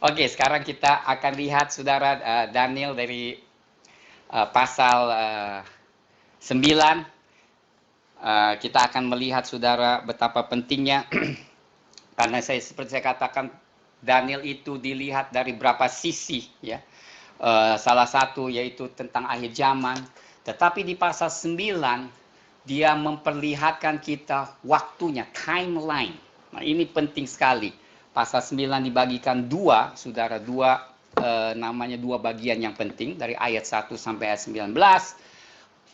Oke, sekarang kita akan lihat saudara Daniel dari pasal 9. Kita akan melihat saudara betapa pentingnya karena seperti saya katakan Daniel itu dilihat dari berapa sisi ya. Salah satu yaitu tentang akhir zaman, tetapi di pasal 9 dia memperlihatkan kita waktunya, timeline. Nah, ini penting sekali. Pasal 9 dibagikan dua, saudara, namanya dua bagian yang penting dari ayat 1 sampai ayat 19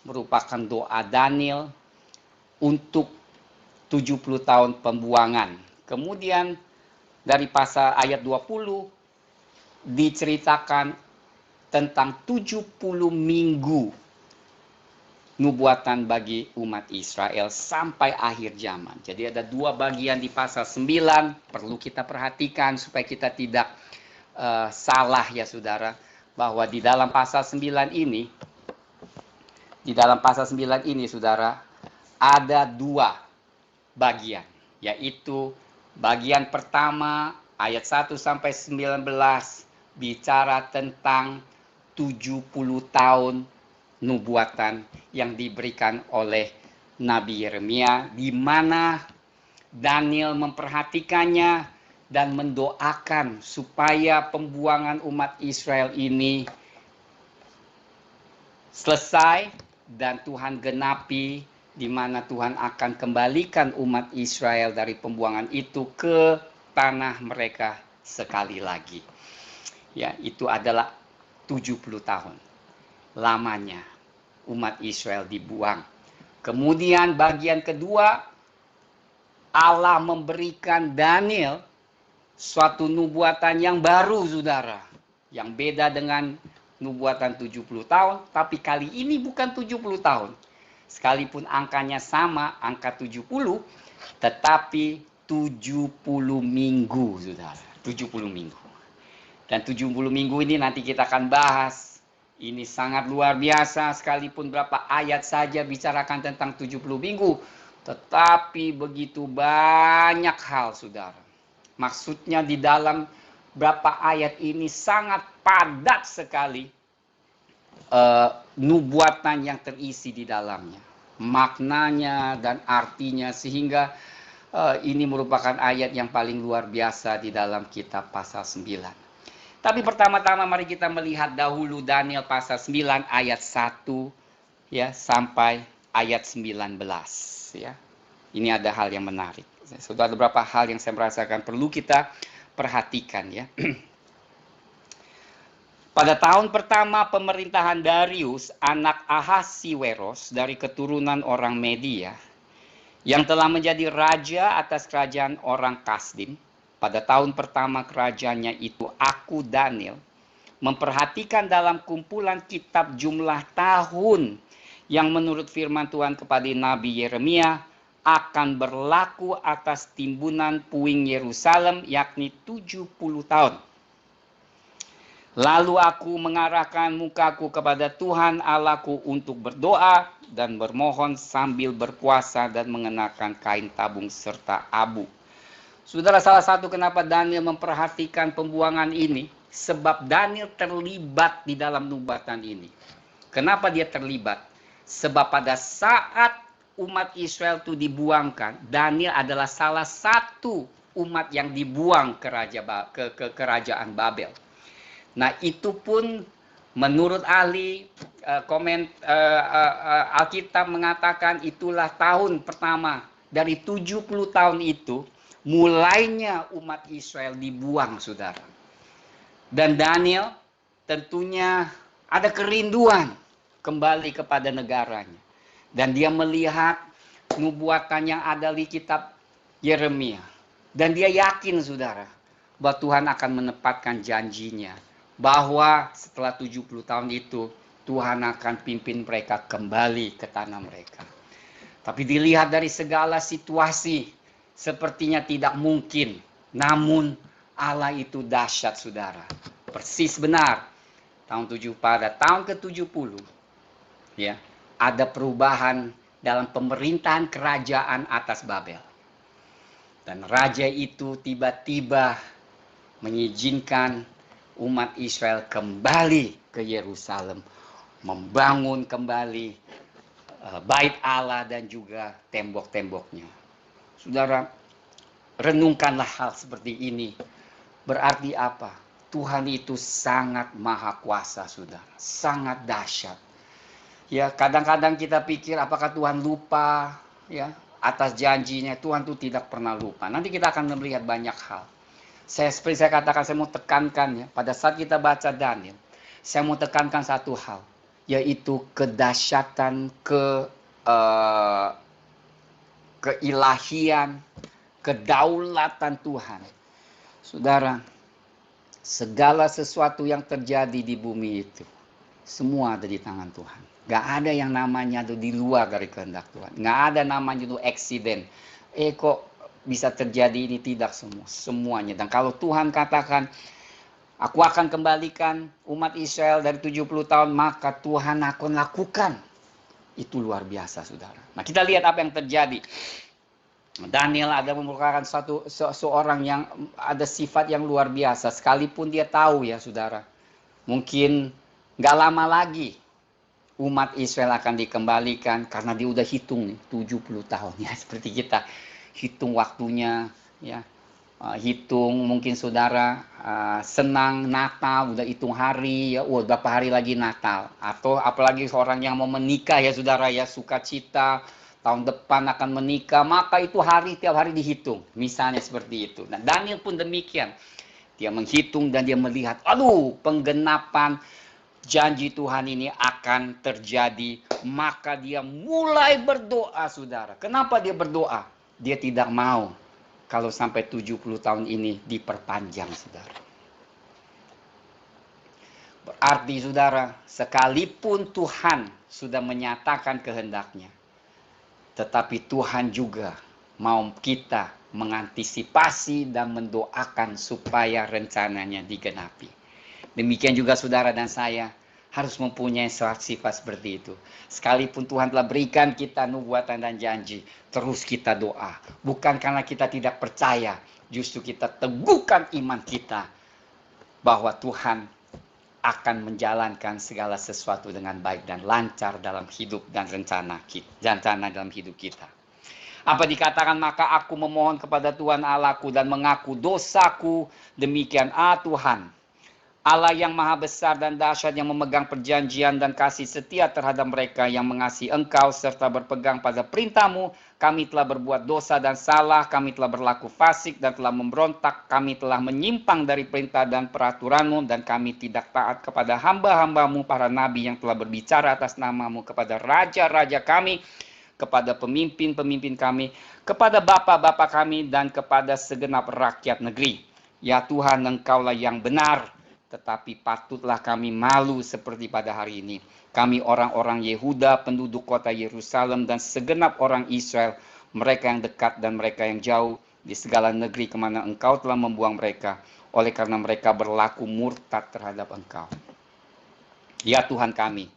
merupakan doa Daniel untuk 70 tahun pembuangan. Kemudian dari pasal ayat 20 diceritakan tentang 70 minggu nubuatan bagi umat Israel sampai akhir zaman. Jadi ada dua bagian di pasal 9 perlu kita perhatikan supaya kita tidak salah ya saudara, bahwa di dalam pasal 9 ini saudara ada dua bagian, yaitu bagian pertama ayat 1 sampai 19 bicara tentang 70 tahun nubuatan yang diberikan oleh Nabi Yeremia, di mana Daniel memperhatikannya dan mendoakan supaya pembuangan umat Israel ini selesai dan Tuhan genapi, di mana Tuhan akan kembalikan umat Israel dari pembuangan itu ke tanah mereka sekali lagi. Ya, itu adalah 70 tahun lamanya umat Israel dibuang. Kemudian bagian kedua, Allah memberikan Daniel suatu nubuatan yang baru, saudara. Yang beda dengan nubuatan 70 tahun, tapi kali ini bukan 70 tahun. Sekalipun angkanya sama, angka 70, tetapi 70 minggu, saudara. 70 minggu. Dan 70 minggu ini nanti kita akan bahas. Ini sangat luar biasa, sekalipun berapa ayat saja bicarakan tentang 70 minggu. Tetapi begitu banyak hal, saudara. Maksudnya di dalam berapa ayat ini sangat padat sekali nubuatan yang terisi di dalamnya. Maknanya dan artinya, sehingga ini merupakan ayat yang paling luar biasa di dalam kitab pasal 9. Tapi pertama-tama mari kita melihat dahulu Daniel pasal 9 ayat 1 ya sampai ayat 19 ya. Ini ada hal yang menarik. Sudah ada beberapa hal yang saya merasakan perlu kita perhatikan ya. Pada tahun pertama pemerintahan Darius, anak Ahasiweros dari keturunan orang Media, yang telah menjadi raja atas kerajaan orang Kasdim, pada tahun pertama kerajaannya itu, aku Daniel memperhatikan dalam kumpulan kitab jumlah tahun yang menurut firman Tuhan kepada Nabi Yeremia akan berlaku atas timbunan puing Yerusalem, yakni 70 tahun. Lalu aku mengarahkan mukaku kepada Tuhan Allahku untuk berdoa dan bermohon sambil berpuasa dan mengenakan kain tabung serta abu. Saudara, salah satu kenapa Daniel memperhatikan pembuangan ini, sebab Daniel terlibat di dalam nubuatan ini. Kenapa dia terlibat? Sebab pada saat umat Israel itu dibuangkan, Daniel adalah salah satu umat yang dibuang ke kerajaan Babel. Nah, itu pun menurut ahli Alkitab mengatakan itulah tahun pertama dari 70 tahun itu, mulainya umat Israel dibuang, saudara. Dan Daniel tentunya ada kerinduan kembali kepada negaranya. Dan dia melihat nubuatan yang ada di kitab Yeremia. Dan dia yakin, saudara, bahwa Tuhan akan menepatkan janjinya, bahwa setelah 70 tahun itu Tuhan akan pimpin mereka kembali ke tanah mereka. Tapi dilihat dari segala situasi, sepertinya tidak mungkin. Namun Allah itu dahsyat, saudara. Persis benar. Pada tahun ke-70 ya, ada perubahan dalam pemerintahan kerajaan atas Babel. Dan raja itu tiba-tiba mengizinkan umat Israel kembali ke Yerusalem, membangun kembali bait Allah dan juga tembok-temboknya. Saudara, renungkanlah hal seperti ini. Berarti apa? Tuhan itu sangat maha kuasa, saudara. Sangat dahsyat. Ya, kadang-kadang kita pikir apakah Tuhan lupa ya atas janjinya. Tuhan itu tidak pernah lupa. Nanti kita akan melihat banyak hal. Seperti saya katakan, saya mau tekankan ya, pada saat kita baca Daniel, saya mau tekankan satu hal, yaitu kedahsyatan, keilahian, kedaulatan Tuhan. Saudara, segala sesuatu yang terjadi di bumi itu, semua ada di tangan Tuhan. Gak ada yang namanya itu di luar dari kehendak Tuhan. Gak ada namanya itu eksiden. Kok bisa terjadi ini? Tidak, semuanya. Dan kalau Tuhan katakan, aku akan kembalikan umat Israel dari 70 tahun, maka Tuhan akan lakukan. Itu luar biasa, saudara. Nah, kita lihat apa yang terjadi. Daniel ada merupakan seorang yang ada sifat yang luar biasa. Sekalipun dia tahu ya, saudara, mungkin gak lama lagi umat Israel akan dikembalikan, karena dia udah hitung nih 70 tahun ya, seperti kita hitung waktunya ya. Hitung mungkin saudara senang Natal, udah hitung hari ya, berapa hari lagi Natal. Atau apalagi seorang yang mau menikah ya saudara ya, sukacita tahun depan akan menikah, maka itu hari tiap hari dihitung, misalnya seperti itu. Nah, Daniel pun demikian, dia menghitung dan dia melihat, aduh, penggenapan janji Tuhan ini akan terjadi. Maka dia mulai berdoa, saudara. Kenapa dia berdoa? Dia tidak mau kalau sampai 70 tahun ini diperpanjang, saudara. Berarti, saudara, sekalipun Tuhan sudah menyatakan kehendaknya, tetapi Tuhan juga mau kita mengantisipasi dan mendoakan supaya rencananya digenapi. Demikian juga saudara dan saya harus mempunyai sifat seperti itu. Sekalipun Tuhan telah berikan kita nubuatan dan janji, terus kita doa. Bukan karena kita tidak percaya, justru kita teguhkan iman kita bahwa Tuhan akan menjalankan segala sesuatu dengan baik dan lancar dalam hidup dan rencana dalam hidup kita. Apa dikatakan, maka aku memohon kepada Tuhan Allahku dan mengaku dosaku, demikian Tuhan Allah yang maha besar dan dahsyat, yang memegang perjanjian dan kasih setia terhadap mereka yang mengasihi Engkau serta berpegang pada perintah-Mu. Kami telah berbuat dosa dan salah, kami telah berlaku fasik dan telah memberontak, kami telah menyimpang dari perintah dan peraturan-Mu, dan kami tidak taat kepada hamba-hamba-Mu para nabi yang telah berbicara atas nama-Mu, kepada raja-raja kami, kepada pemimpin-pemimpin kami, kepada bapa-bapa kami, dan kepada segenap rakyat negeri. Ya Tuhan, Engkaulah yang benar, tetapi patutlah kami malu seperti pada hari ini. Kami orang-orang Yehuda, penduduk kota Yerusalem, dan segenap orang Israel, mereka yang dekat dan mereka yang jauh, di segala negeri kemana Engkau telah membuang mereka, oleh karena mereka berlaku murtad terhadap Engkau. Ya Tuhan kami,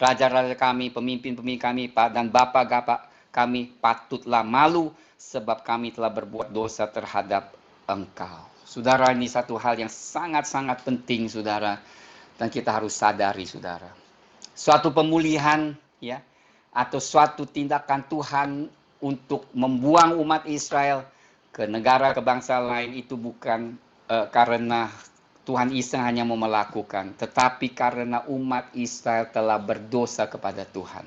raja-raja kami, pemimpin-pemimpin kami, dan bapak-bapak kami patutlah malu, sebab kami telah berbuat dosa terhadap Engkau. Saudara, ini satu hal yang sangat-sangat penting, saudara, dan kita harus sadari, saudara. Suatu pemulihan, ya, atau suatu tindakan Tuhan untuk membuang umat Israel ke negara, ke bangsa lain, itu bukan karena Tuhan iseng hanya mau melakukan, tetapi karena umat Israel telah berdosa kepada Tuhan.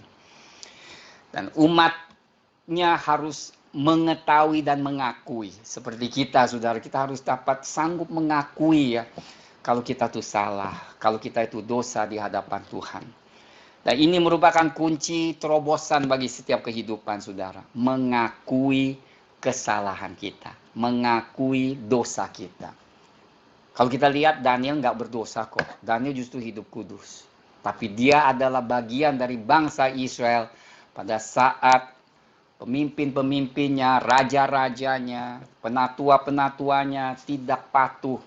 Dan umatnya harus mengetahui dan mengakui, seperti kita, saudara, kita harus dapat sanggup mengakui ya, kalau kita itu salah, kalau kita itu dosa di hadapan Tuhan. Dan ini merupakan kunci terobosan bagi setiap kehidupan, saudara, mengakui kesalahan kita, mengakui dosa kita. Kalau kita lihat, Daniel nggak berdosa kok, Daniel justru hidup kudus, tapi dia adalah bagian dari bangsa Israel pada saat pemimpin-pemimpinnya, raja-rajanya, penatua-penatuanya tidak patuh,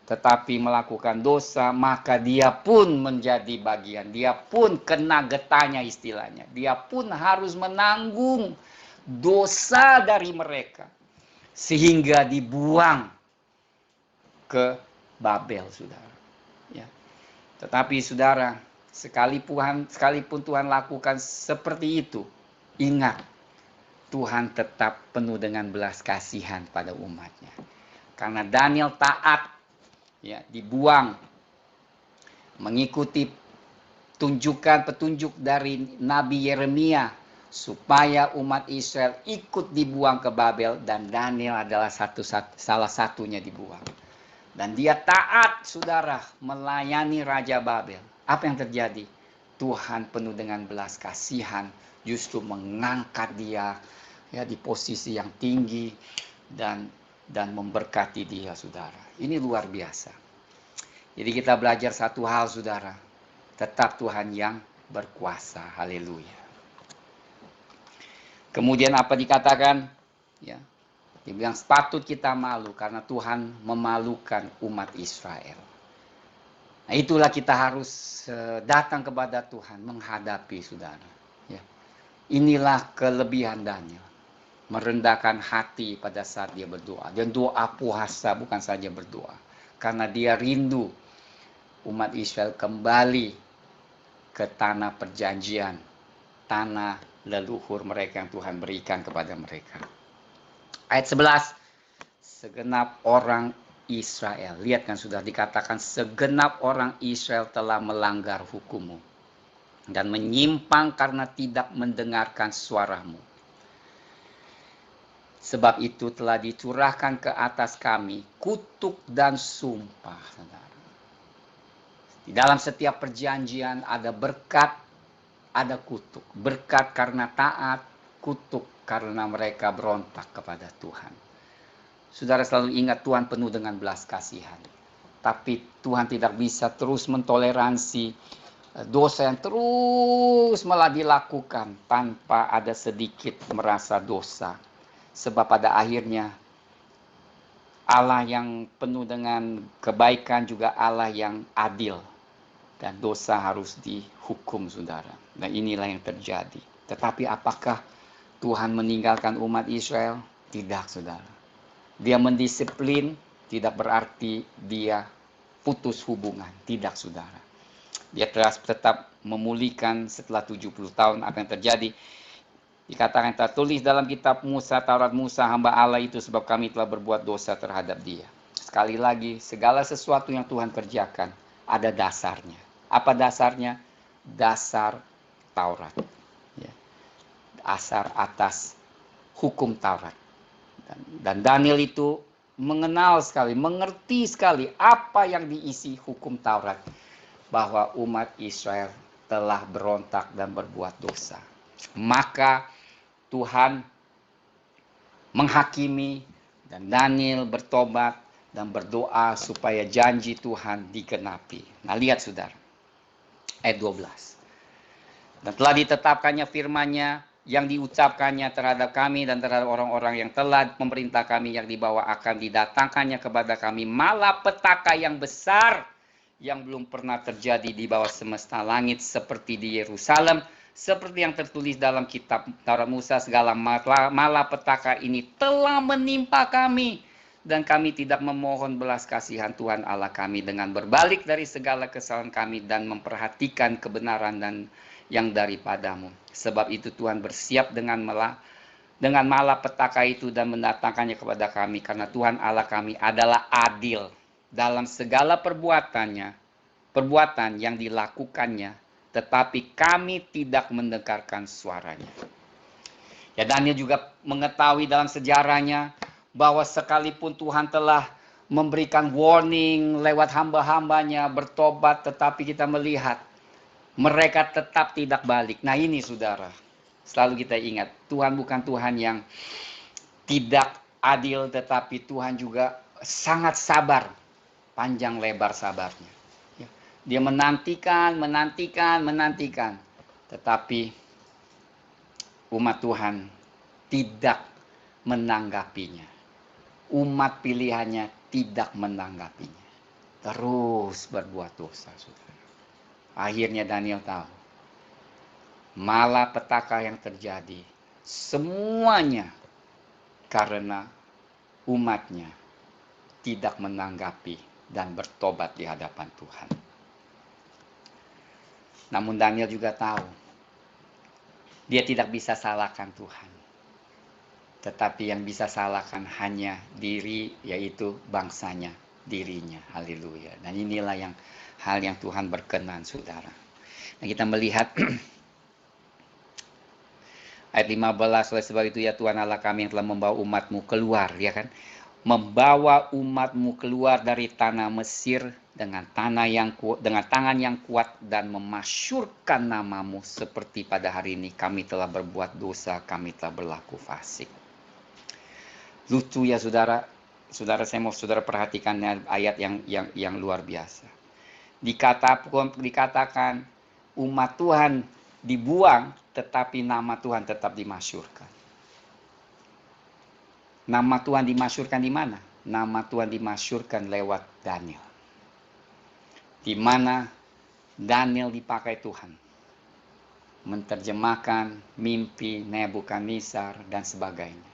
tetapi melakukan dosa, maka dia pun menjadi bagian. Dia pun kena getahnya istilahnya. Dia pun harus menanggung dosa dari mereka, sehingga dibuang ke Babel, saudara. Ya. Tetapi saudara, sekalipun Tuhan lakukan seperti itu, ingat, Tuhan tetap penuh dengan belas kasihan pada umatnya. Karena Daniel taat, ya, dibuang, mengikuti petunjuk dari Nabi Yeremia, supaya umat Israel ikut dibuang ke Babel, dan Daniel adalah salah satunya dibuang. Dan dia taat, saudara, melayani Raja Babel. Apa yang terjadi? Tuhan penuh dengan belas kasihan, justru mengangkat dia, ya, di posisi yang tinggi dan memberkati dia, saudara. Ini luar biasa. Jadi kita belajar satu hal, saudara. Tetap Tuhan yang berkuasa. Haleluya. Kemudian apa dikatakan? Ya, dibilang patut kita malu karena Tuhan memalukan umat Israel. Nah, itulah kita harus datang kepada Tuhan, menghadapi, saudara. Ya. Inilah kelebihan Daniel. Merendahkan hati pada saat dia berdoa. Dan doa puasa, bukan saja berdoa. Karena dia rindu umat Israel kembali ke tanah perjanjian, tanah leluhur mereka yang Tuhan berikan kepada mereka. Ayat 11, segenap orang Israel. Lihat kan, sudah dikatakan segenap orang Israel telah melanggar hukum-Mu dan menyimpang karena tidak mendengarkan suara-Mu. Sebab itu telah dicurahkan ke atas kami kutuk dan sumpah, saudara. Di dalam setiap perjanjian ada berkat, ada kutuk. Berkat karena taat, kutuk karena mereka berontak kepada Tuhan. Saudara selalu ingat, Tuhan penuh dengan belas kasihan. Tapi Tuhan tidak bisa terus mentoleransi dosa yang terus malah dilakukan tanpa ada sedikit merasa dosa. Sebab pada akhirnya Allah yang penuh dengan kebaikan juga Allah yang adil. Dan dosa harus dihukum, saudara. Nah, inilah yang terjadi. Tetapi apakah Tuhan meninggalkan umat Israel? Tidak, saudara. Dia mendisiplin, tidak berarti dia putus hubungan. Tidak, saudara. Dia tetap memulihkan setelah 70 tahun. Apa yang terjadi? Dikatakan tertulis dalam kitab Musa, Taurat Musa, hamba Allah itu, sebab kami telah berbuat dosa terhadap dia. Sekali lagi, segala sesuatu yang Tuhan kerjakan ada dasarnya. Apa dasarnya? Dasar Taurat. Ya. Dasar atas hukum Taurat. Dan Daniel itu mengenal sekali, mengerti sekali apa yang diisi hukum Taurat. Bahwa umat Israel telah berontak dan berbuat dosa. Maka Tuhan menghakimi, dan Daniel bertobat dan berdoa supaya janji Tuhan digenapi. Nah, lihat, saudara. Ayat 12. Dan telah ditetapkannya firman-Nya yang diucapkannya terhadap kami dan terhadap orang-orang yang telah memerintah kami, yang dibawa akan didatangkannya kepada kami malapetaka yang besar yang belum pernah terjadi di bawah semesta langit, seperti di Yerusalem, seperti yang tertulis dalam kitab Taurat Musa. Segala malapetaka ini telah menimpa kami, dan kami tidak memohon belas kasihan Tuhan Allah kami dengan berbalik dari segala kesalahan kami dan memperhatikan kebenaran dan yang daripadamu. Sebab itu Tuhan bersiap dengan malapetaka itu dan mendatangkannya kepada kami, karena Tuhan Allah kami adalah adil dalam segala perbuatan yang dilakukannya, tetapi kami tidak mendengarkan suaranya. Ya, Daniel juga mengetahui dalam sejarahnya bahwa sekalipun Tuhan telah memberikan warning lewat hamba-hambanya bertobat, tetapi kita melihat mereka tetap tidak balik. Nah, ini, saudara, selalu kita ingat, Tuhan bukan Tuhan yang tidak adil, tetapi Tuhan juga sangat sabar, panjang lebar sabarnya. Dia menantikan, tetapi umat Tuhan tidak menanggapinya. Umat pilihannya tidak menanggapinya. Terus berbuat dosa, saudara. Akhirnya Daniel tahu, malapetaka yang terjadi semuanya karena umatnya tidak menanggapi dan bertobat di hadapan Tuhan. Namun Daniel juga tahu, dia tidak bisa salahkan Tuhan. Tetapi yang bisa salahkan hanya diri, yaitu bangsanya, dirinya. Haleluya. Dan inilah hal yang Tuhan berkenan, saudara. Nah, kita melihat ayat 15, oleh sebab itu ya Tuhan Allah kami yang telah membawa umatmu keluar, ya kan? Membawa umatmu keluar dari tanah Mesir dengan dengan tangan yang kuat dan memasyurkan namamu seperti pada hari ini kami telah berbuat dosa, kami telah berlaku fasik. Lucu ya saudara, saya mau saudara perhatikan ayat yang luar biasa. Dikatakan umat Tuhan dibuang, tetapi nama Tuhan tetap dimasyurkan. Nama Tuhan dimasyurkan di mana? Nama Tuhan dimasyurkan lewat Daniel. Di mana Daniel dipakai Tuhan menerjemahkan mimpi Nebukadnezar dan sebagainya.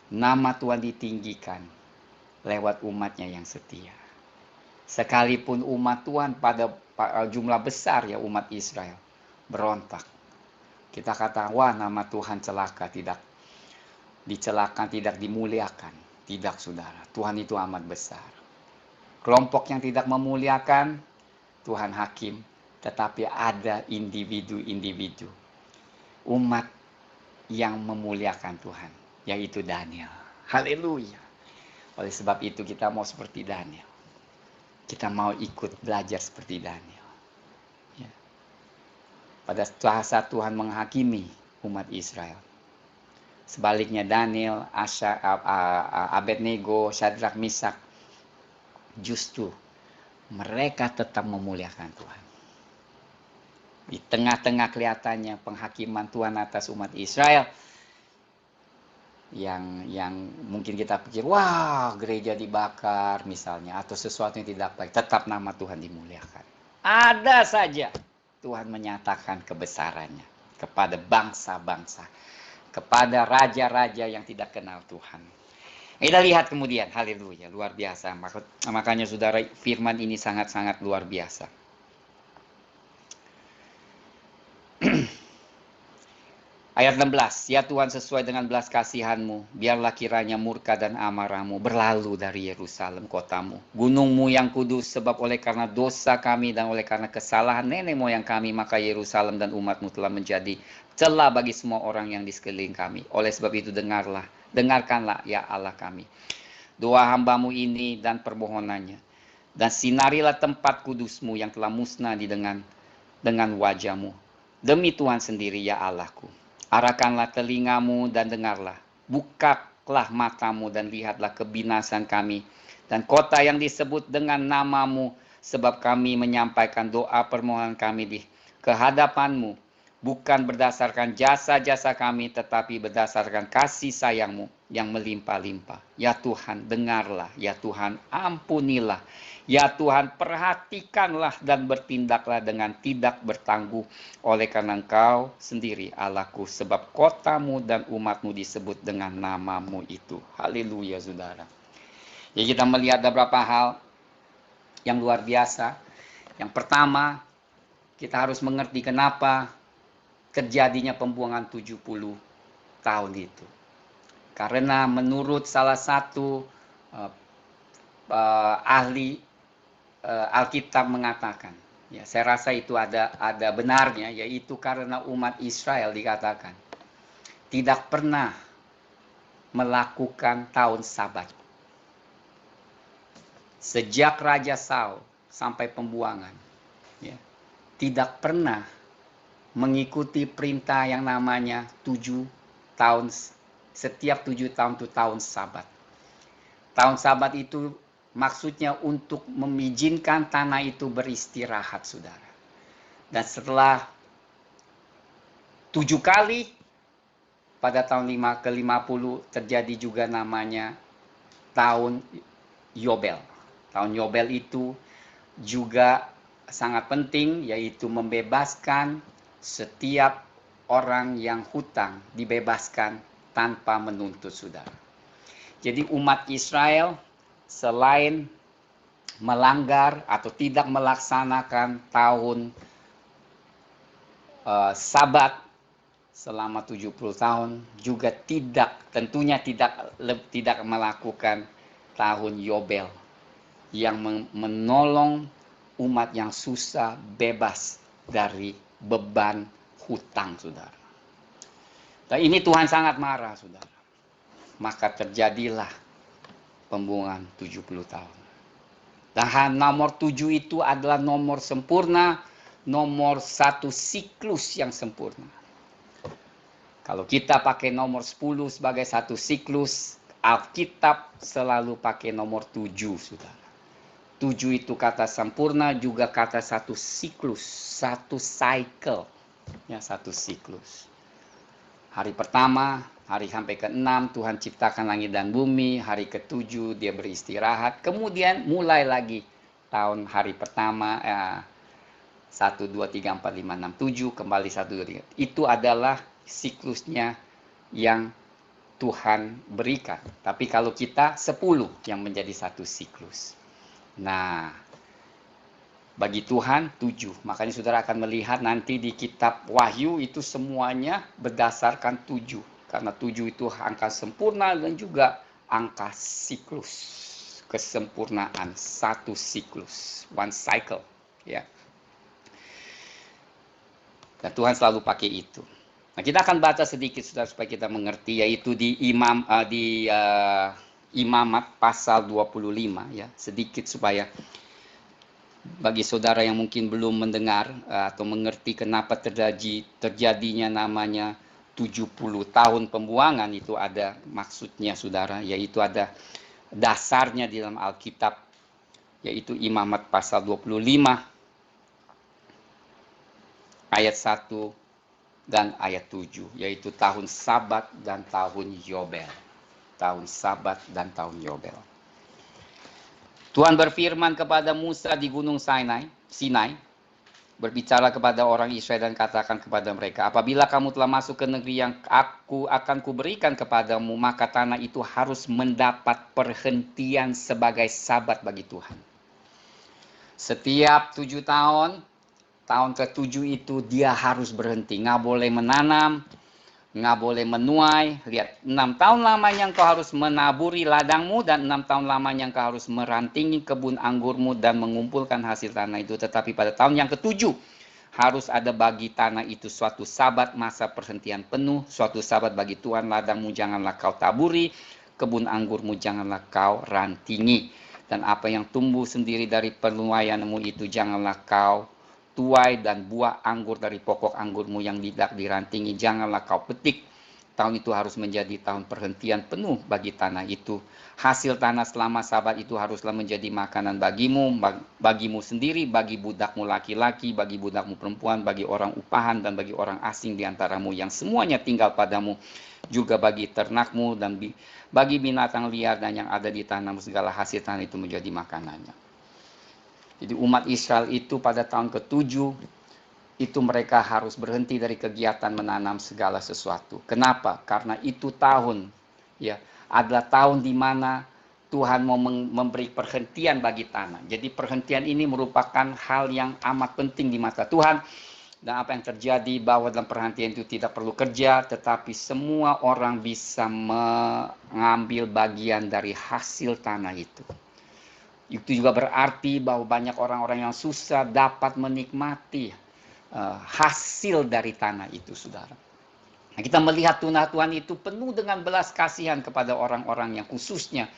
Nama Tuhan ditinggikan lewat umatnya yang setia. Sekalipun umat Tuhan pada jumlah besar ya umat Israel berontak. Kita kata, wah nama Tuhan celaka, tidak dicelakan, tidak dimuliakan. Tidak saudara, Tuhan itu amat besar. Kelompok yang tidak memuliakan, Tuhan hakim. Tetapi ada individu-individu umat yang memuliakan Tuhan, yaitu Daniel. Haleluya. Oleh sebab itu kita mau seperti Daniel. Kita mau ikut belajar seperti Daniel. Ya. Pada saat Tuhan menghakimi umat Israel. Sebaliknya Daniel, Abednego, Syadrak, Misak, justru mereka tetap memuliakan Tuhan. Di tengah-tengah kelihatannya penghakiman Tuhan atas umat Israel, yang mungkin kita pikir, wah gereja dibakar misalnya, atau sesuatu yang tidak baik, tetap nama Tuhan dimuliakan. Ada saja Tuhan menyatakan kebesarannya kepada bangsa-bangsa, kepada raja-raja yang tidak kenal Tuhan. Kita lihat kemudian, haleluya, luar biasa. Makanya saudara, firman ini sangat-sangat luar biasa. Ayat 16, ya Tuhan sesuai dengan belas kasihan-Mu, biarlah kiranya murka dan amarah-Mu berlalu dari Yerusalem kotamu, gunungmu yang kudus, sebab oleh karena dosa kami dan oleh karena kesalahan nenek moyang kami, maka Yerusalem dan umat-Mu telah menjadi celah bagi semua orang yang di sekeliling kami. Oleh sebab itu dengarkanlah ya Allah kami, doa hamba-Mu ini dan permohonannya, dan sinarilah tempat kudus-Mu yang telah musnah dengan wajah-Mu, demi Tuhan sendiri ya Allahku. Arahkanlah telingamu dan dengarlah, bukalah matamu dan lihatlah kebinasan kami dan kota yang disebut dengan namamu, sebab kami menyampaikan doa permohonan kami di kehadapanmu, bukan berdasarkan jasa-jasa kami, tetapi berdasarkan kasih sayangmu yang melimpah-limpah. Ya Tuhan, dengarlah, ya Tuhan, ampunilah, ya Tuhan, perhatikanlah dan bertindaklah dengan tidak bertangguh, oleh karena Engkau sendiri Allahku, sebab kotamu dan umatmu disebut dengan namamu itu. Haleluya saudara. Ya, kita melihat ada beberapa hal yang luar biasa. Yang pertama, kita harus mengerti kenapa terjadinya pembuangan 70 tahun itu. Karena menurut salah satu ahli Alkitab mengatakan, ya, saya rasa itu ada benarnya, yaitu karena umat Israel dikatakan tidak pernah melakukan tahun Sabat. Sejak Raja Saul sampai pembuangan, ya, tidak pernah mengikuti perintah yang namanya 7 tahun, setiap 7 tahun itu tahun Sabat. Tahun Sabat itu maksudnya untuk mengizinkan tanah itu beristirahat, saudara. Dan setelah 7 kali, pada tahun ke-50 terjadi juga namanya tahun Yobel. Tahun Yobel itu juga sangat penting, yaitu membebaskan setiap orang yang hutang, dibebaskan tanpa menuntut, saudara. Jadi umat Israel selain melanggar atau tidak melaksanakan tahun Sabat selama 70 tahun, juga tentunya tidak melakukan tahun Yobel yang menolong umat yang susah bebas dari beban hutang, saudara. Dan ini Tuhan sangat marah, saudara. Maka terjadilah pembuangan 70 tahun. Dan nomor 7 itu adalah nomor sempurna, nomor satu siklus yang sempurna. Kalau kita pakai nomor 10 sebagai satu siklus, Alkitab selalu pakai nomor 7, saudara. 7 itu kata sempurna, juga kata satu siklus, satu cycle, ya, satu siklus. Hari pertama, hari sampai ke-6 Tuhan ciptakan langit dan bumi, hari ke-7 dia beristirahat, kemudian mulai lagi tahun hari pertama 1, 2, 3, 4, 5, 6, 7, kembali 1, 2, 3. Itu adalah siklusnya yang Tuhan berikan. Tapi kalau kita 10 yang menjadi satu siklus. Nah, bagi Tuhan 7. Makanya saudara akan melihat nanti di kitab Wahyu itu semuanya berdasarkan 7. Karena 7 itu angka sempurna dan juga angka siklus. Kesempurnaan satu siklus, one cycle, ya. Dan Tuhan selalu pakai itu. Nah, kita akan baca sedikit saudara supaya kita mengerti, yaitu di Imamat pasal 25, ya, sedikit supaya bagi saudara yang mungkin belum mendengar atau mengerti kenapa terjadinya namanya 70 tahun pembuangan, itu ada maksudnya, saudara, yaitu ada dasarnya di dalam Alkitab, yaitu Imamat pasal 25 ayat 1 dan ayat 7, yaitu tahun Sabat dan tahun Yobel. Tahun Sabat dan tahun Yobel. Tuhan berfirman kepada Musa di gunung Sinai, berbicara kepada orang Israel dan katakan kepada mereka, apabila kamu telah masuk ke negeri yang aku akan kuberikan kepadamu, maka tanah itu harus mendapat perhentian sebagai Sabat bagi Tuhan. Setiap 7 tahun, tahun ke-7 itu dia harus berhenti, nggak boleh menanam, nggak boleh menuai. Lihat, 6 tahun lamanya engkau harus menaburi ladangmu, dan 6 tahun lamanya engkau harus merantingi kebun anggurmu dan mengumpulkan hasil tanah itu. Tetapi pada tahun yang ke-7 harus ada bagi tanah itu suatu Sabat, masa perhentian penuh, suatu Sabat bagi Tuhan. Ladangmu janganlah kau taburi, kebun anggurmu janganlah kau rantingi, dan apa yang tumbuh sendiri dari penuaianmu itu janganlah kau tuai, dan buah anggur dari pokok anggurmu yang tidak dirantingi janganlah kau petik. Tahun itu harus menjadi tahun perhentian penuh bagi tanah itu. Hasil tanah selama Sabat itu haruslah menjadi makanan bagimu sendiri, bagi budakmu laki-laki, bagi budakmu perempuan, bagi orang upahan dan bagi orang asing di antaramu yang semuanya tinggal padamu, juga bagi ternakmu dan bagi binatang liar dan yang ada di tanahmu, segala hasil tanah itu menjadi makanannya. Jadi umat Israel itu pada tahun ke-7 itu mereka harus berhenti dari kegiatan menanam segala sesuatu. Kenapa? Karena itu tahun, ya, adalah tahun di mana Tuhan mau memberi perhentian bagi tanah. Jadi perhentian ini merupakan hal yang amat penting di mata Tuhan. Dan apa yang terjadi bahwa dalam perhentian itu tidak perlu kerja, tetapi semua orang bisa mengambil bagian dari hasil tanah itu. Itu juga berarti bahwa banyak orang-orang yang susah dapat menikmati hasil dari tanah itu, saudara. Nah, kita melihat Tuhan itu penuh dengan belas kasihan kepada orang-orang yang khususnya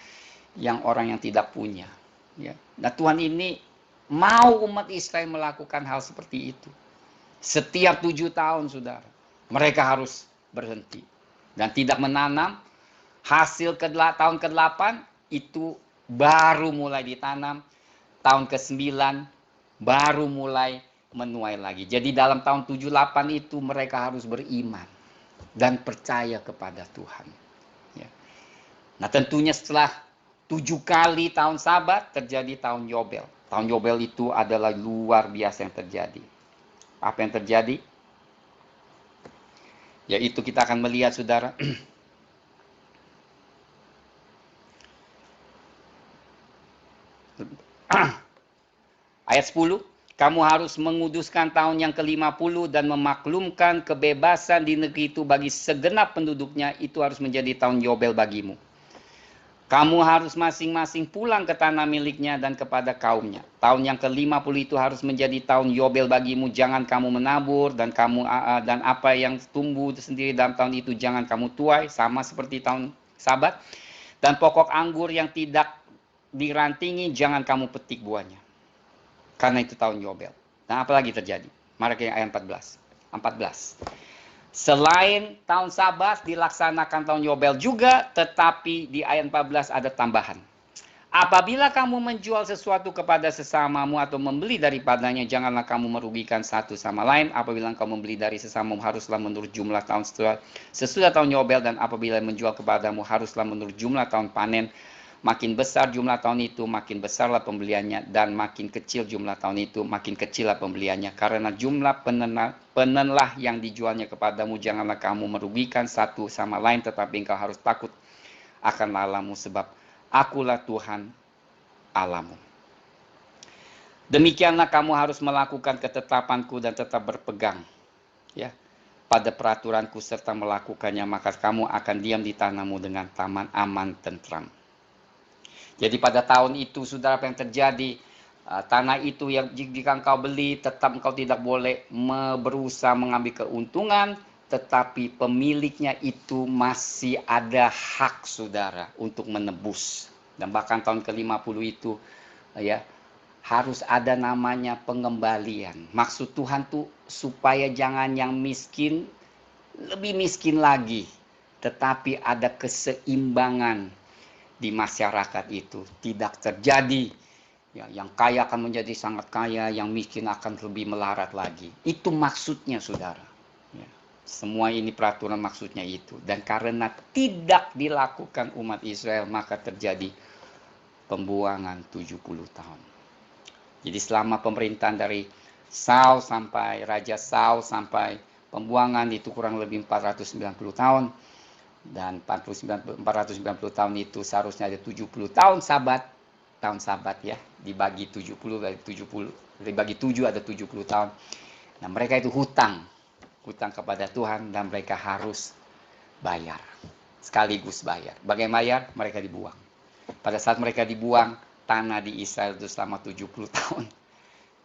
yang orang yang tidak punya. Ya. Nah, Tuhan ini mau umat Israel melakukan hal seperti itu. Setiap 7 tahun, saudara, mereka harus berhenti dan tidak menanam. Hasil tahun ke-8 itu baru mulai ditanam, tahun ke-9 baru mulai menuai lagi. Jadi dalam tahun 78 itu mereka harus beriman dan percaya kepada Tuhan. Ya. Nah, tentunya setelah 7 kali tahun Sabat terjadi tahun Yobel. Tahun Yobel itu adalah luar biasa yang terjadi. Apa yang terjadi? Yaitu kita akan melihat, saudara, Ayat 10, kamu harus menguduskan tahun yang ke-50 dan memaklumkan kebebasan di negeri itu bagi segenap penduduknya. Itu harus menjadi tahun Yobel bagimu. Kamu harus masing-masing pulang ke tanah miliknya dan kepada kaumnya. Tahun yang ke-50 itu harus menjadi tahun Yobel bagimu. Jangan kamu menabur dan apa yang tumbuh sendiri dalam tahun itu jangan kamu tuai, sama seperti tahun Sabat. Dan pokok anggur yang tidak dirantingi jangan kamu petik buahnya. Karena itu tahun Yobel. Dan apalagi terjadi? Mari ayat 14. Selain tahun Sabat dilaksanakan tahun Yobel juga, tetapi di ayat 14 ada tambahan. Apabila kamu menjual sesuatu kepada sesamamu atau membeli daripadanya, janganlah kamu merugikan satu sama lain. Apabila kamu membeli dari sesamamu, haruslah menurut jumlah tahun sesudah tahun Yobel, dan apabila menjual kepadamu, haruslah menurut jumlah tahun panen. Makin besar jumlah tahun itu, makin besarlah pembeliannya, dan makin kecil jumlah tahun itu, makin kecillah pembeliannya. Karena jumlah penenlah yang dijualnya kepadamu, janganlah kamu merugikan satu sama lain, tetapi engkau harus takut akan Allahmu, sebab akulah Tuhan Allahmu. Demikianlah kamu harus melakukan ketetapanku dan tetap berpegang pada peraturanku serta melakukannya, maka kamu akan diam di tanahmu dengan aman tentram. Jadi pada tahun itu, saudara, apa yang terjadi? Tanah itu yang jika engkau beli, tetap engkau tidak boleh berusaha mengambil keuntungan, tetapi pemiliknya itu masih ada hak, saudara, untuk menebus. Dan bahkan tahun ke-50 itu, harus ada namanya pengembalian. Maksud Tuhan tuh supaya jangan yang miskin lebih miskin lagi, tetapi ada keseimbangan di masyarakat itu, tidak terjadi yang kaya akan menjadi sangat kaya, yang miskin akan lebih melarat lagi. Itu maksudnya, saudara. Semua ini peraturan maksudnya itu. Dan karena tidak dilakukan umat Israel, maka terjadi pembuangan 70 tahun. Jadi selama pemerintahan dari Saul sampai Raja Saul sampai pembuangan itu kurang lebih 490 tahun. Dan 490 tahun itu seharusnya ada 70 tahun Sabat. Tahun Sabat dibagi 70 dibagi 7 ada 70 tahun. Nah, mereka itu hutang kepada Tuhan dan mereka harus bayar. Sekaligus bayar. Bagaimana bayar? Mereka dibuang. Pada saat mereka dibuang, tanah di Israel itu selama 70 tahun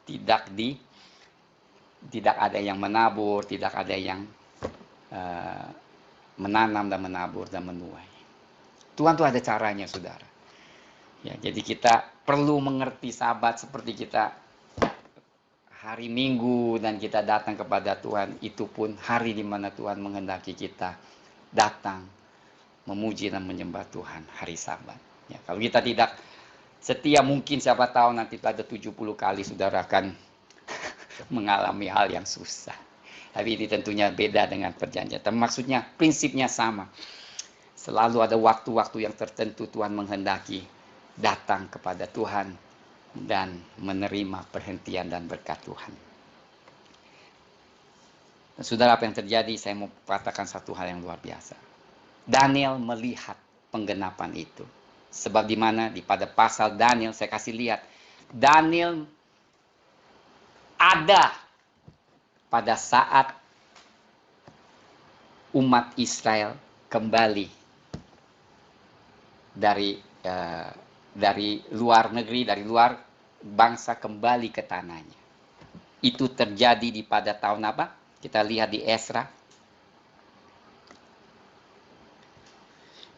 tidak ada yang menabur, tidak ada yang menanam dan menabur dan menuai. Tuhan tuh ada caranya, saudara. Jadi kita perlu mengerti Sabat seperti kita hari Minggu dan kita datang kepada Tuhan. Itu pun hari di mana Tuhan menghendaki kita datang memuji dan menyembah Tuhan, hari Sabat. Kalau kita tidak setia, mungkin siapa tahu nanti ada 70 kali saudara akan mengalami hal yang susah. Tapi ini tentunya beda dengan perjanjian. Tapi maksudnya prinsipnya sama. Selalu ada waktu-waktu yang tertentu Tuhan menghendaki datang kepada Tuhan dan menerima perhentian dan berkat Tuhan. Dan saudara, apa yang terjadi? Saya mau katakan satu hal yang luar biasa. Daniel melihat penggenapan itu. Sebab di mana pada pasal Daniel, saya kasih lihat. Daniel ada pada saat umat Israel kembali dari luar negeri, dari luar bangsa kembali ke tanahnya. Itu terjadi pada tahun apa? Kita lihat di Esra.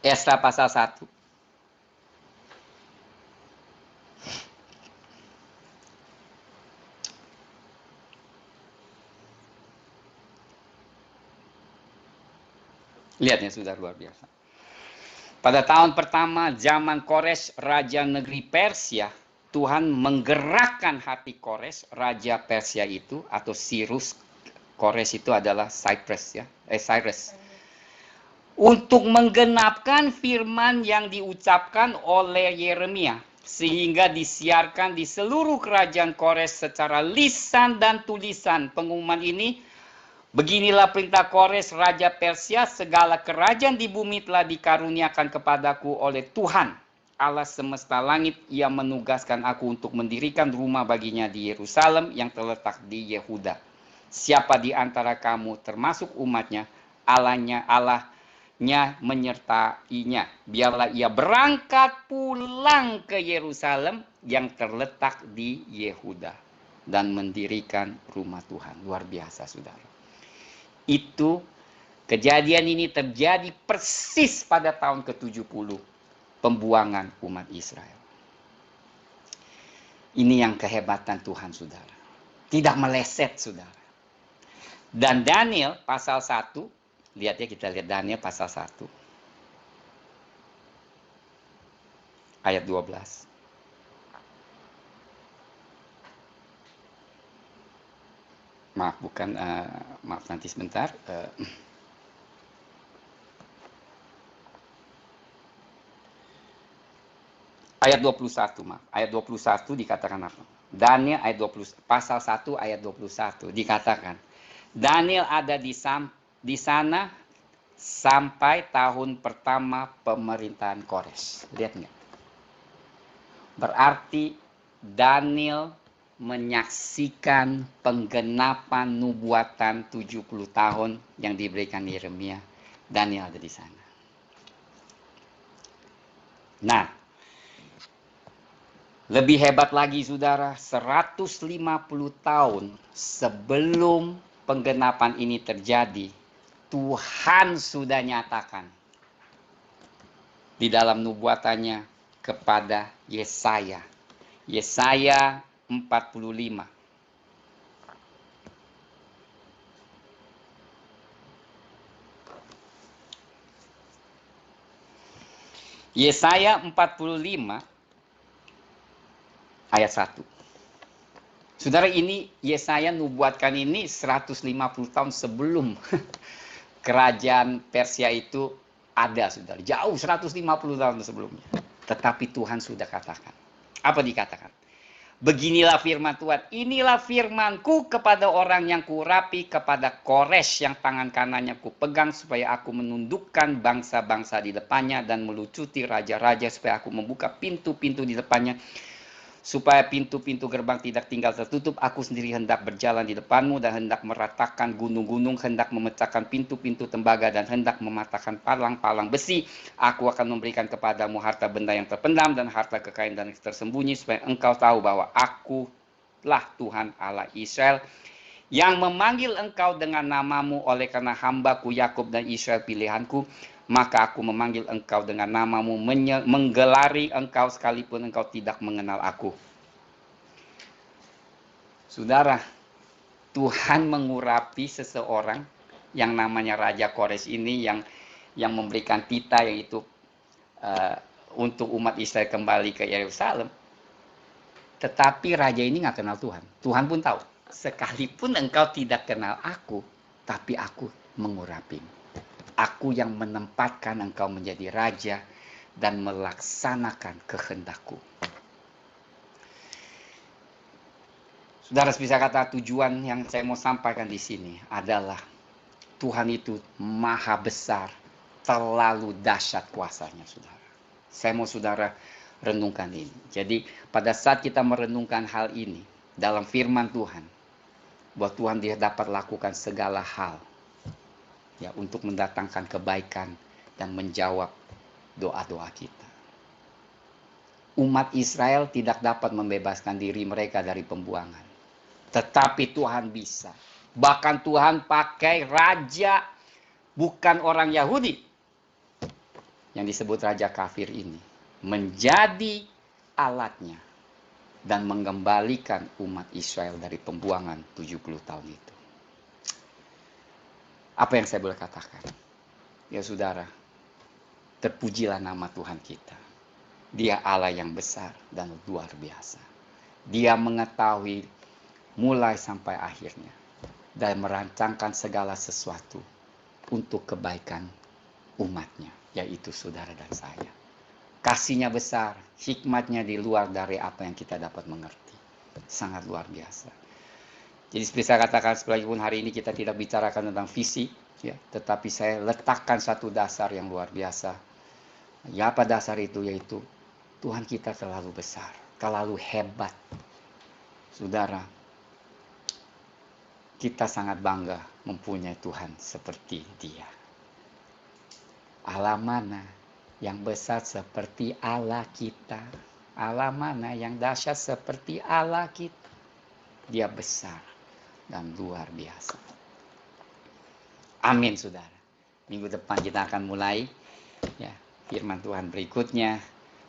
Esra pasal 1. Lihatnya sudah luar biasa. Pada tahun pertama zaman Kores, raja negeri Persia, Tuhan menggerakkan hati Kores, raja Persia itu, atau Cyrus. Kores itu adalah Cyrus, untuk menggenapkan firman yang diucapkan oleh Yeremia, sehingga disiarkan di seluruh kerajaan Kores secara lisan dan tulisan. Pengumuman ini, beginilah perintah Kores, raja Persia, segala kerajaan di bumi telah dikaruniakan kepadaku oleh Tuhan. Allah semesta langit, Ia menugaskan aku untuk mendirikan rumah baginya di Yerusalem yang terletak di Yehuda. Siapa di antara kamu termasuk umatnya, Allahnya menyertainya. Biarlah ia berangkat pulang ke Yerusalem yang terletak di Yehuda dan mendirikan rumah Tuhan. Luar biasa, saudara. Itu kejadian ini terjadi persis pada tahun ke-70 pembuangan umat Israel. Ini yang kehebatan Tuhan, saudara. Tidak meleset, saudara. Dan Daniel pasal 1, lihat ya, kita lihat Daniel pasal 1 ayat 12. Maaf, bukan, maaf, nanti sebentar. Ayat 21, maaf. Ayat 21 dikatakan apa? Daniel ayat 20, pasal 1 ayat 21 dikatakan, Daniel ada di sana sampai tahun pertama pemerintahan Kores. Lihat nggak? Berarti Daniel menyaksikan penggenapan nubuatan 70 tahun yang diberikan Yeremia. Daniel ada di sana. Nah, lebih hebat lagi, saudara, 150 tahun sebelum penggenapan ini terjadi, Tuhan sudah nyatakan di dalam nubuatannya kepada Yesaya. Yesaya 45. Yesaya 45 ayat 1. Saudara, ini Yesaya nubuatkan ini 150 tahun sebelum kerajaan Persia itu ada, saudara. Jauh 150 tahun sebelumnya. Tetapi Tuhan sudah katakan. Apa dikatakan? Beginilah firman Tuhan, inilah firmanku kepada orang yang kurapi, kepada Kores yang tangan kanannya kupegang, supaya aku menundukkan bangsa-bangsa di depannya dan melucuti raja-raja, supaya aku membuka pintu-pintu di depannya, supaya pintu-pintu gerbang tidak tinggal tertutup. Aku sendiri hendak berjalan di depanmu dan hendak meratakan gunung-gunung, hendak memecahkan pintu-pintu tembaga dan hendak mematahkan palang-palang besi. Aku akan memberikan kepadamu harta benda yang terpendam dan harta kekayaan dan tersembunyi, supaya engkau tahu bahwa akulah Tuhan Allah Israel, yang memanggil engkau dengan namamu, oleh karena hambaku Yakub dan Israel pilihanku. Maka aku memanggil engkau dengan namamu, menggelari engkau sekalipun engkau tidak mengenal aku. Saudara, Tuhan mengurapi seseorang yang namanya Raja Kores ini, yang memberikan titah, yaitu untuk umat Israel kembali ke Yerusalem. Tetapi raja ini nggak kenal Tuhan. Tuhan pun tahu, sekalipun engkau tidak kenal aku, tapi aku mengurapimu. Aku yang menempatkan engkau menjadi raja dan melaksanakan kehendakku. Saudara bisa kata tujuan yang saya mau sampaikan di sini adalah Tuhan itu maha besar, terlalu dahsyat kuasanya, saudara. Saya mau saudara renungkan ini. Jadi pada saat kita merenungkan hal ini dalam firman Tuhan, bahwa Tuhan dia dapat lakukan segala hal, ya, untuk mendatangkan kebaikan dan menjawab doa-doa kita. Umat Israel tidak dapat membebaskan diri mereka dari pembuangan. Tetapi Tuhan bisa. Bahkan Tuhan pakai raja bukan orang Yahudi, yang disebut raja kafir ini, menjadi alatnya dan mengembalikan umat Israel dari pembuangan 70 tahun itu. Apa yang saya boleh katakan? Ya saudara, terpujilah nama Tuhan kita. Dia Allah yang besar dan luar biasa. Dia mengetahui mulai sampai akhirnya dan merancangkan segala sesuatu untuk kebaikan umatnya, yaitu saudara dan saya. Kasihnya besar, hikmatnya di luar dari apa yang kita dapat mengerti. Sangat luar biasa. Jadi seperti saya katakan, sekalipun hari ini kita tidak bicarakan tentang visi, ya, tetapi saya letakkan satu dasar yang luar biasa. Ya, apa dasar itu? Yaitu Tuhan kita terlalu besar, terlalu hebat. Saudara, kita sangat bangga mempunyai Tuhan seperti Dia. Allah mana yang besar seperti Allah kita? Allah mana yang dahsyat seperti Allah kita? Dia besar dan luar biasa. Amin, saudara. Minggu depan kita akan mulai ya firman Tuhan berikutnya.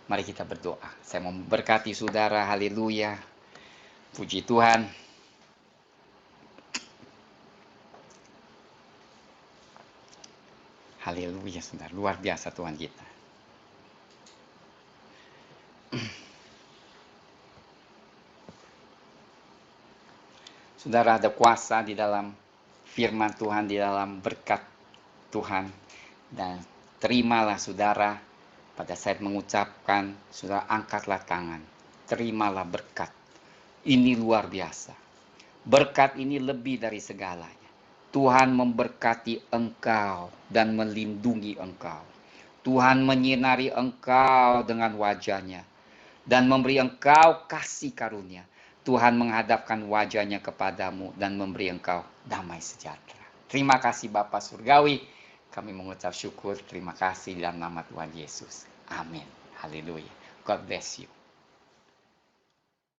Mari kita berdoa. Saya mau memberkati saudara. Haleluya. Puji Tuhan. Haleluya, saudara. Luar biasa Tuhan kita. Saudara, ada kuasa di dalam firman Tuhan, di dalam berkat Tuhan. Dan terimalah saudara, pada saat mengucapkan, saudara angkatlah tangan. Terimalah berkat. Ini luar biasa. Berkat ini lebih dari segalanya. Tuhan memberkati engkau dan melindungi engkau. Tuhan menyinari engkau dengan wajahnya dan memberi engkau kasih karunia. Tuhan menghadapkan wajahnya kepadamu dan memberi engkau damai sejahtera. Terima kasih Bapa Surgawi. Kami mengucap syukur, terima kasih dalam nama Tuhan Yesus. Amin. Haleluya. God bless you.